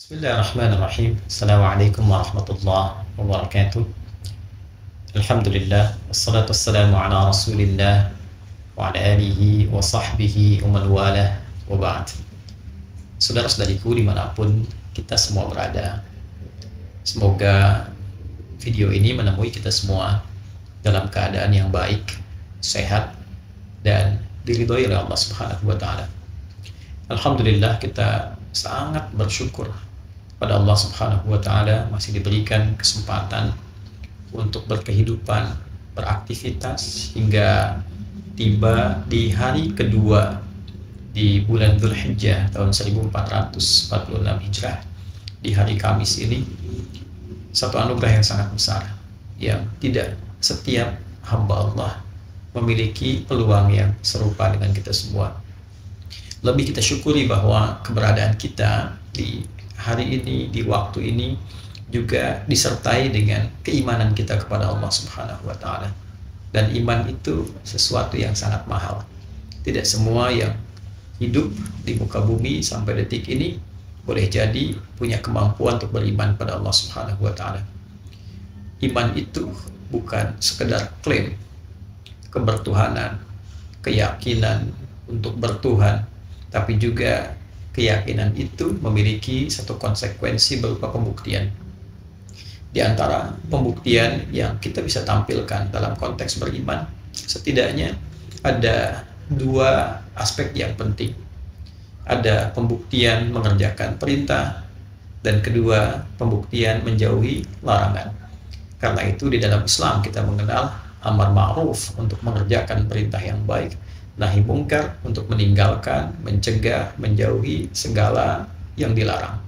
Bismillahirrahmanirrahim. Assalamualaikum warahmatullahi wabarakatuh. Alhamdulillah. Wassalatu wassalamu ala rasulillah wa ala alihi wa sahbihi wa man walah wa ba'd. Saudara-saudariku dimanapun kita semua berada, semoga video ini menemui kita semua dalam keadaan yang baik, sehat, dan diridhoi oleh Allah Subhanahu wa Ta'ala. Alhamdulillah, kita sangat bersyukur pada Allah Subhanahu wa Ta'ala masih diberikan kesempatan untuk berkehidupan, beraktivitas hingga tiba di hari kedua di bulan Dzulhijjah tahun 1446 Hijrah, di hari Kamis ini. Satu anugerah yang sangat besar yang tidak setiap hamba Allah memiliki peluang yang serupa dengan kita semua. Lebih kita syukuri bahwa keberadaan kita di hari ini, di waktu ini juga disertai dengan keimanan kita kepada Allah Subhanahu wa Ta'ala. Dan iman itu sesuatu yang sangat mahal. Tidak semua yang hidup di muka bumi sampai detik ini boleh jadi punya kemampuan untuk beriman pada Allah Subhanahu wa Ta'ala. Iman itu bukan sekedar klaim kebertuhanan, keyakinan untuk bertuhan, tapi juga keyakinan itu memiliki satu konsekuensi berupa pembuktian. Di antara pembuktian yang kita bisa tampilkan dalam konteks beriman, setidaknya ada dua aspek yang penting. Ada pembuktian mengerjakan perintah, dan kedua, pembuktian menjauhi larangan. Karena itu di dalam Islam kita mengenal amar ma'ruf untuk mengerjakan perintah yang baik, nahi mungkar untuk meninggalkan, mencegah, menjauhi segala yang dilarang.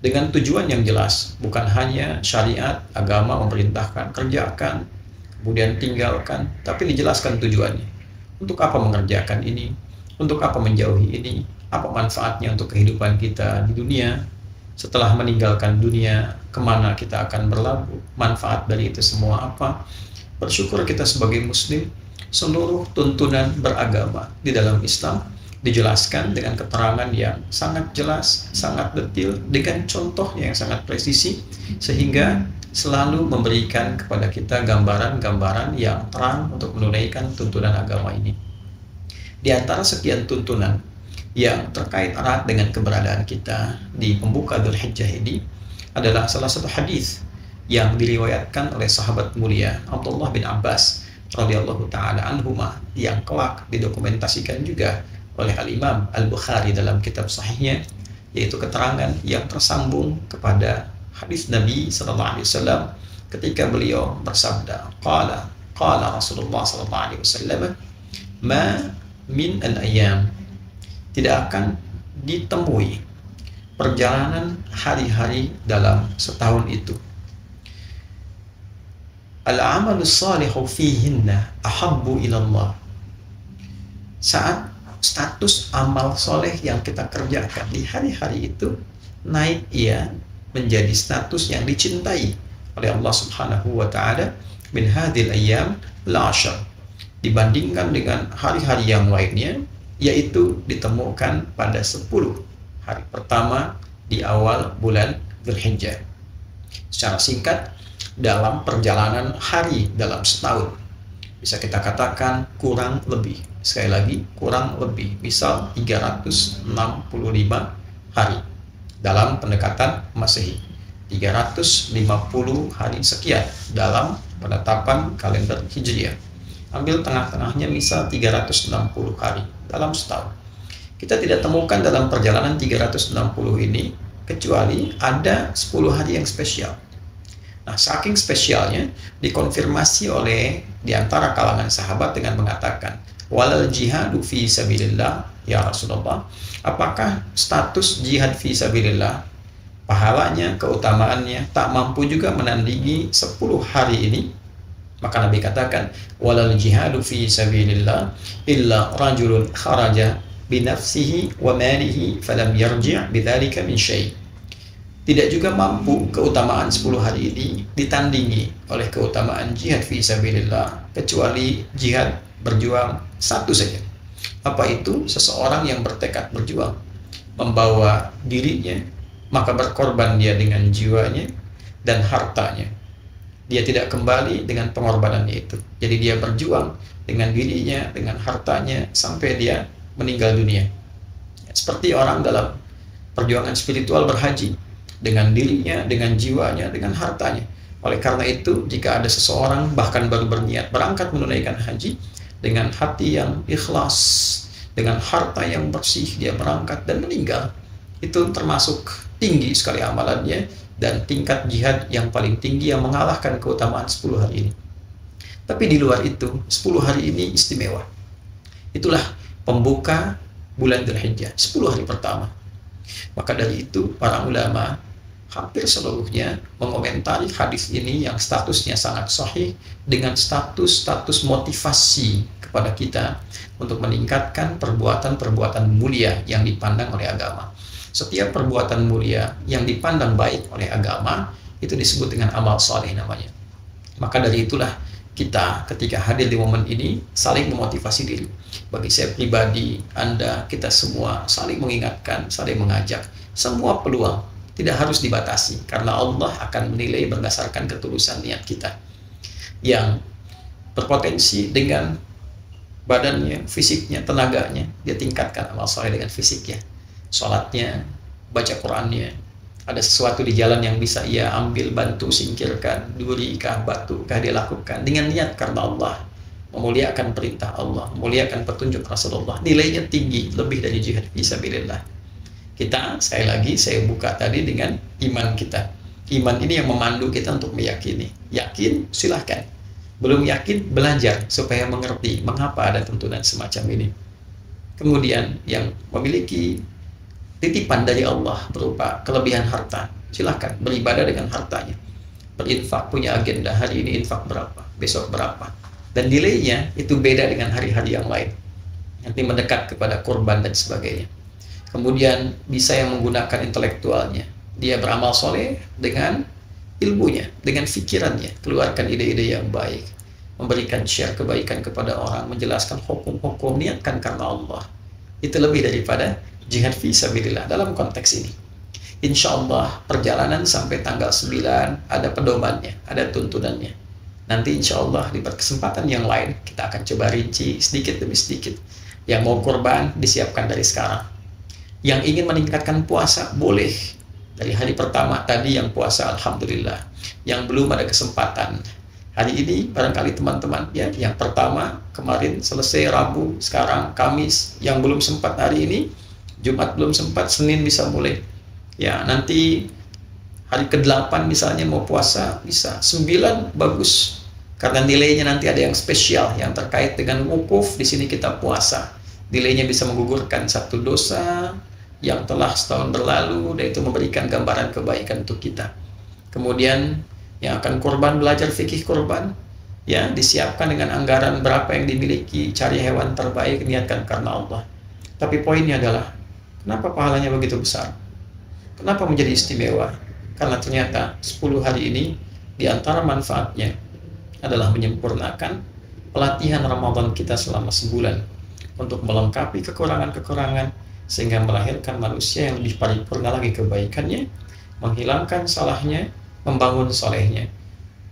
Dengan tujuan yang jelas, bukan hanya syariat, agama memerintahkan kerjakan, kemudian tinggalkan, tapi dijelaskan tujuannya. Untuk apa mengerjakan ini? Untuk apa menjauhi ini? Apa manfaatnya untuk kehidupan kita di dunia? Setelah meninggalkan dunia, kemana kita akan berlabuh? Manfaat dari itu semua apa? Bersyukur kita sebagai muslim, seluruh tuntunan beragama di dalam Islam dijelaskan dengan keterangan yang sangat jelas, sangat detail, dengan contoh yang sangat presisi, sehingga selalu memberikan kepada kita gambaran-gambaran yang terang untuk menunaikan tuntunan agama ini. Di antara sekian tuntunan yang terkait erat dengan keberadaan kita di pembuka Dzulhijjah ini adalah salah satu hadis yang diriwayatkan oleh sahabat mulia Abdullah bin Abbas radhiyallahu ta'ala anhuma, yang kelak didokumentasikan juga oleh Al-Imam Al-Bukhari dalam kitab sahihnya, yaitu keterangan yang tersambung kepada hadis Nabi sallallahu alaihi wasallam ketika beliau bersabda, qala Rasulullah sallallahu alaihi wasallam, ma min al-ayyam, tidak akan ditemui perjalanan hari-hari dalam setahun itu, al-amalu salihu fihinna ahabbu ilallah, saat status amal soleh yang kita kerjakan di hari-hari itu naik ia menjadi status yang dicintai oleh Allah Subhanahu wa Ta'ala min hadhil ayyam al-ashr, dibandingkan dengan hari-hari yang lainnya, yaitu ditemukan pada 10 hari pertama di awal bulan Dzulhijjah. Secara singkat, dalam perjalanan hari dalam setahun, bisa kita katakan kurang lebih, sekali lagi kurang lebih, misal 365 hari dalam pendekatan Masehi, 350 hari sekian dalam penetapan kalender Hijriah. Ambil tengah-tengahnya, misal 360 hari dalam setahun. Kita tidak temukan dalam perjalanan 360 ini kecuali ada 10 hari yang spesial. Nah, saking spesialnya dikonfirmasi oleh diantara kalangan sahabat dengan mengatakan, walal jihadu fi sabilillah ya Rasulullah, apakah status jihad fi sabilillah, pahalanya, keutamaannya tak mampu juga menandingi 10 hari ini? Maka Nabi katakan, walal jihadu fi sabilillah illa rajulun kharaja binafsihi wa malihi falam yarji' bidzalika min syai'. Tidak juga mampu keutamaan 10 hari ini ditandingi oleh keutamaan jihad fi sabilillah kecuali jihad berjuang satu saja. Apa itu? Seseorang yang bertekad berjuang, membawa dirinya, maka berkorban dia dengan jiwanya dan hartanya. Dia tidak kembali dengan pengorbanannya itu. Jadi dia berjuang dengan dirinya, dengan hartanya, sampai dia meninggal dunia. Seperti orang dalam perjuangan spiritual berhaji, dengan dirinya, dengan jiwanya, dengan hartanya. Oleh karena itu, jika ada seseorang bahkan baru berniat berangkat menunaikan haji, dengan hati yang ikhlas, dengan harta yang bersih, dia berangkat dan meninggal. Itu termasuk tinggi sekali amalannya, dan tingkat jihad yang paling tinggi yang mengalahkan keutamaan 10 hari ini. Tapi di luar itu, 10 hari ini istimewa. Itulah pembuka bulan Dzulhijjah, 10 hari pertama. Maka dari itu, para ulama hampir seluruhnya mengomentari hadis ini yang statusnya sangat sahih dengan status motivasi kepada kita untuk meningkatkan perbuatan-perbuatan mulia yang dipandang oleh agama. Setiap perbuatan mulia yang dipandang baik oleh agama itu disebut dengan amal soleh namanya. Maka dari itulah kita ketika hadir di momen ini saling memotivasi diri. Bagi saya pribadi, Anda, kita semua saling mengingatkan, saling mengajak. Semua peluang tidak harus dibatasi karena Allah akan menilai berdasarkan ketulusan niat kita. Yang berpotensi dengan badannya, fisiknya, tenaganya, dia tingkatkan amal soleh dengan fisiknya. Sholatnya, baca Qurannya, ada sesuatu di jalan yang bisa ia ambil, bantu singkirkan, duri kah, batu kah, dia lakukan dengan niat karena Allah, memuliakan perintah Allah, memuliakan petunjuk Rasulullah, nilainya tinggi, lebih dari jihad fisabilillah. Kita, sekali lagi saya buka tadi dengan iman kita. Iman ini yang memandu kita untuk meyakini. Yakin, silahkan. Belum yakin, belajar supaya mengerti mengapa ada tuntunan semacam ini. Kemudian yang memiliki titipan dari Allah berupa kelebihan harta, silahkan beribadah dengan hartanya. Berinfak, punya agenda, hari ini infak berapa, besok berapa. Dan nilainya itu beda dengan hari-hari yang lain. Nanti mendekat kepada kurban dan sebagainya. Kemudian bisa yang menggunakan intelektualnya. Dia beramal soleh dengan ilmunya, dengan pikirannya. Keluarkan ide-ide yang baik. Memberikan share kebaikan kepada orang, menjelaskan hukum-hukum, niatkan karena Allah. Itu lebih daripada jihad fisabilillah dalam konteks ini. Insya Allah perjalanan sampai tanggal 9 ada pedomannya, ada tuntunannya. Nanti insya Allah di kesempatan yang lain kita akan coba rinci sedikit demi sedikit. Yang mau kurban disiapkan dari sekarang. Yang ingin meningkatkan puasa boleh. Dari hari pertama tadi yang puasa alhamdulillah. Yang belum ada kesempatan hari ini barangkali teman-teman ya, yang pertama kemarin selesai Rabu, sekarang Kamis, yang belum sempat hari ini Jumat belum sempat, Senin bisa mulai. Ya, nanti hari ke-8 misalnya mau puasa, bisa. 9 bagus. Karena nilainya nanti ada yang spesial yang terkait dengan wukuf, di sini kita puasa. Nilainya bisa menggugurkan satu dosa yang telah setahun berlalu, dan itu memberikan gambaran kebaikan untuk kita. Kemudian yang akan kurban, belajar fikih kurban, ya, disiapkan dengan anggaran berapa yang dimiliki, cari hewan terbaik, niatkan karena Allah. Tapi poinnya adalah kenapa pahalanya begitu besar? Kenapa menjadi istimewa? Karena ternyata 10 hari ini di antara manfaatnya adalah menyempurnakan pelatihan Ramadan kita selama sebulan untuk melengkapi kekurangan-kekurangan sehingga melahirkan manusia yang lebih paripurna lagi kebaikannya, menghilangkan salahnya, membangun solehnya,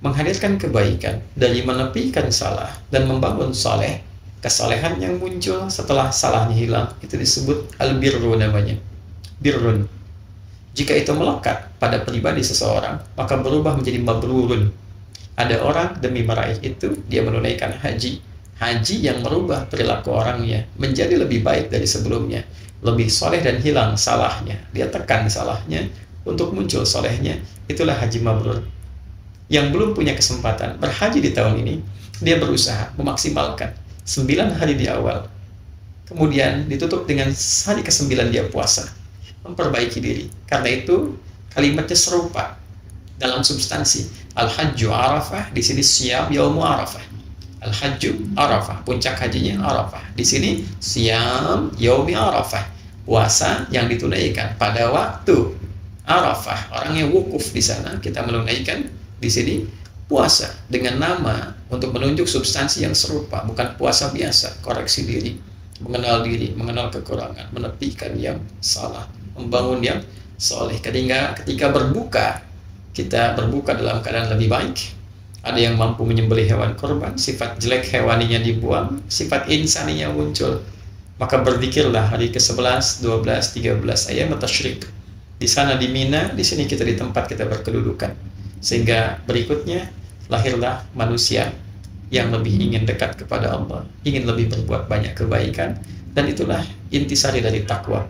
menghadirkan kebaikan dari menepikan salah dan membangun soleh. Kesalehan yang muncul setelah salahnya hilang itu disebut al-birru namanya. Birrun. Jika itu melekat pada pribadi seseorang, maka berubah menjadi mabrurun. Ada orang demi meraih itu, dia menunaikan haji. Haji yang merubah perilaku orangnya menjadi lebih baik dari sebelumnya. Lebih soleh dan hilang salahnya. Dia tekan salahnya untuk muncul solehnya. Itulah haji mabrur. Yang belum punya kesempatan berhaji di tahun ini, dia berusaha memaksimalkan 9 hari di awal, kemudian ditutup dengan hari ke-9 dia puasa, memperbaiki diri. Karena itu kalimatnya serupa dalam substansi. Al-Hajju Arafah, di sini Siyam Yaumu Arafah. Al-Hajju Arafah, puncak hajinya Arafah. Di sini Siyam Yaumi Arafah, puasa yang ditunaikan pada waktu Arafah. Orangnya wukuf di sana, kita menunaikan di sini puasa dengan nama untuk menunjuk substansi yang serupa, bukan puasa biasa. Koreksi diri, mengenal kekurangan, menepikan yang salah, membangun yang soleh. Ketika berbuka, kita berbuka dalam keadaan lebih baik. Ada yang mampu menyembelih hewan korban, sifat jelek hewaninya dibuang, sifat insaninya muncul. Maka berzikirlah hari ke-11, 12, 13 ayam tasyrik. Di sana di Mina, di sini kita di tempat kita berkedudukan. Sehingga berikutnya lahirlah manusia yang lebih ingin dekat kepada Allah, ingin lebih berbuat banyak kebaikan, dan itulah intisari dari takwa.